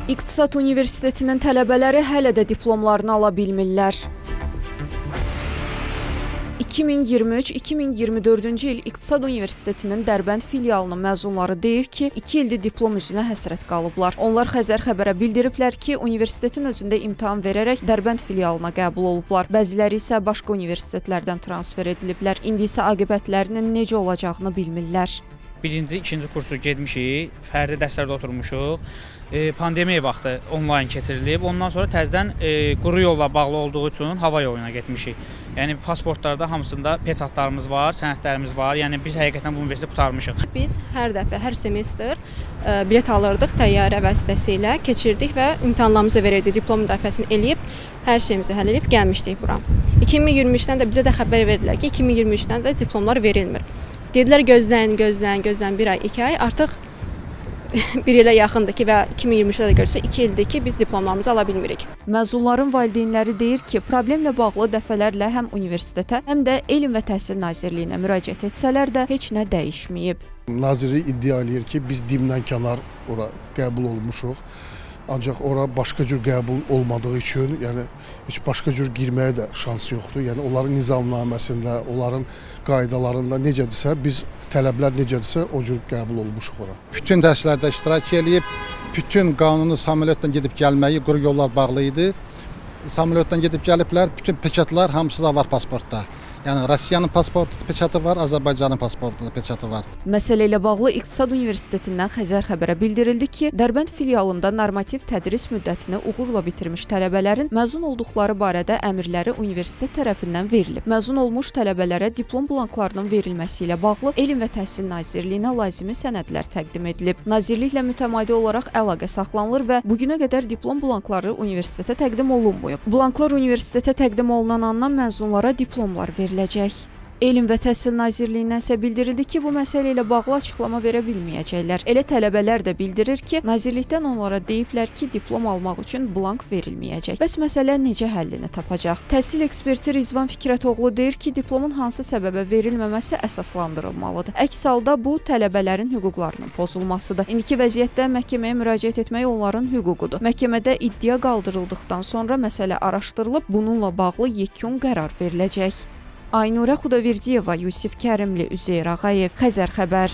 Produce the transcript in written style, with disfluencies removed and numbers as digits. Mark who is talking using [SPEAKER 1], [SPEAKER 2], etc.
[SPEAKER 1] İqtisad Universitetinin tələbələri hələ də diplomlarını ala bilmirlər. 2023-2024-cü il İqtisad Universitetinin Dərbənd filialının məzunları deyir ki, 2 ildir diplom üzünə həsrət qalıblar. Onlar Xəzər xəbərə bildiriblər ki, universitetin özündə imtahan verərək Dərbənd filialına qəbul olublar. Bəziləri isə başqa universitetlərdən transfer ediliblər. İndi isə aqibətlərinin necə olacağını bilmirlər.
[SPEAKER 2] Birinci, ikinci kursu getmişik, fərdi dərslərdə oturmuşuq. Pandemiya vaxtı onlayn keçirilib. Ondan sonra təzədən quru yolla bağlı olduğu üçün hava yoluna getmişik. Yəni pasportlarda hamısında peçatlarımız var, sənədlərimiz var. Yəni biz həqiqətən bu universiteti qurtarmışıq.
[SPEAKER 3] Biz hər dəfə, hər semestr bilet alırdıq təyyarə vasitəsilə, keçirdik və imtahanlarımızı verirdik. Diplom müdafiəsini eləyib, hər şeyimizi həll edib gəlmişdik bura. 2023-dən də bizə də xəbər verdilər ki, 2023-dən də diplomlar verilmir. Dedilər gözləyin, bir ay, 2 ay, artıq bir ilə yaxındır ki və 2023-də də görsə 2 ildir ki, biz diplomlarımızı ala bilmirik.
[SPEAKER 1] Məzunların valideynləri deyir ki, problemlə bağlı dəfələrlə həm universitetə, həm də Elm və Təhsil Nazirliyinə müraciət etsələr də heç nə dəyişməyib.
[SPEAKER 4] Nazirlik iddia eləyir ki, biz dimdən kənar ora qəbul olmuşuq. Ancaq ora başqa cür qəbul olmadığı üçün, yəni heç başqa cür girməyə də şans yoxdur. Yəni onların nizamnaməsində, onların qaydalarında necədirsə, biz tələblər necədirsə, o cür qəbul olmuşuq ora.
[SPEAKER 5] Bütün dərslərdə iştirak edib, bütün qanuni samolyotdan gedib gəlməyi, quru yollar bağlı idi. Samolyotdan gedib gəliblər, bütün peçatlar hamısı da var pasportda. Yəni Rusiyanın pasportu peçatı var, Azərbaycanın pasportu peçatı var.
[SPEAKER 1] Məsələ ilə bağlı İqtisad Universitetindən Xəzər xəbərə bildirildi ki, Dərbənd filialında normativ tədris müddətini uğurla bitirmiş tələbələrin məzun olduqları barədə əmrləri universitet tərəfindən verilib. Məzun olmuş tələbələrə diplom blanklarının verilməsi ilə bağlı Elm və Təhsil Nazirliyinə lazımi sənədlər təqdim edilib. Nazirliklə mütəmadi olaraq əlaqə saxlanılır və bugünə qədər diplom blankları universitetə təqdim olunmayıb. Blanklar universitetə təqdim olunan andan məzunlara diplomlar verilib. Elm və Təhsil Nazirliyindən isə bildirildi ki, bu məsələ ilə bağlı açıqlama verə bilməyəcəklər. Elə tələbələr də bildirir ki, Nazirlikdən onlara deyiblər ki, diplom almaq üçün blank verilməyəcək. Bəs məsələ necə həllini tapacaq? Təhsil eksperti Rizvan Fikrətoğlu deyir ki, diplomun hansı səbəbə verilməməsi əsaslandırılmalıdır. Əks halda bu, tələbələrin hüquqlarının pozulmasıdır. İndiki vəziyyətdə məhkəməyə müraciət etmək onların hüququdur. Məhkəmədə iddia qaldırıldıqdan sonra məsələ araşdırılıb, bununla bağlı yekun qərar veriləcək. Aynurə Xudaverdiyeva, Yusif Kərimli, Üzeyir Ağayev, Xəzər xəbər.